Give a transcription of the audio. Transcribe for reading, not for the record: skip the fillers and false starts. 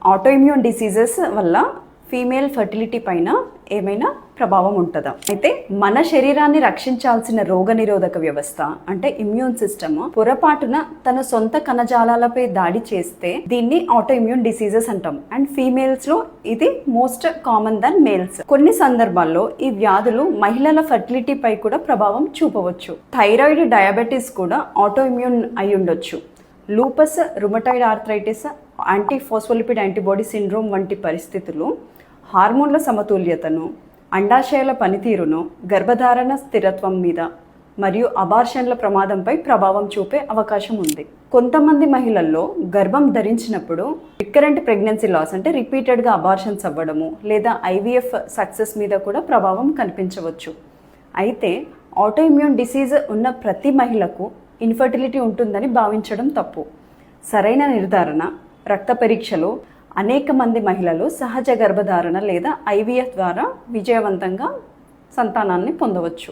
Autoimmune diseases వల్ల female fertility పైన ఏమైనా ప్రభావం ఉంటుందా? అయితే మన శరీరాన్ని రక్షించాల్సిన రోగనిరోధక వ్యవస్థ అంటే ఇమ్యూన్ సిస్టమ్ పొరపాటున తన సొంత కణజాలాలపై దాడి చేస్తే దీన్ని ఆటోఇమ్యూన్ డిసీజెస్ అంటాం. అండ్ ఫీమేల్స్ లో ఇది మోస్ట్ కామన్ దన్ మేల్స్. కొన్ని సందర్భాల్లో ఈ వ్యాధులు మహిళల ఫర్టిలిటీ పై కూడా ప్రభావం చూపవచ్చు. థైరాయిడ్, డయాబెటీస్ కూడా ఆటోఇమ్యూన్ అయి ఉండొచ్చు. Lupus, rheumatoid arthritis, antiphospholipid antibody syndrome వంటి పరిస్థితులు హార్మోన్ల సమతుల్యతను, అండాశయాల పనితీరును, గర్భధారణ స్థిరత్వం మీద మరియు అబార్షన్ల ప్రమాదంపై ప్రభావం చూపే అవకాశం ఉంది. కొంతమంది మహిళల్లో గర్భం ధరించినప్పుడు రికరెంట్ ప్రెగ్నెన్సీ లాస్ అంటే రిపీటెడ్గా అబార్షన్స్ అవ్వడము లేదా ఐవీఎఫ్ సక్సెస్ మీద కూడా ప్రభావం కనిపించవచ్చు. అయితే ఆటోఇమ్యూన్ డిసీజ్ ఉన్న ప్రతి మహిళకు ఇన్ఫర్టిలిటీ ఉంటుందని భావించడం తప్పు. సరైన నిర్ధారణ, రక్త పరీక్షలు అనేక మంది మహిళలు సహజ గర్భధారణ లేదా ఐవీఎఫ్ ద్వారా విజయవంతంగా సంతానాన్ని పొందవచ్చు.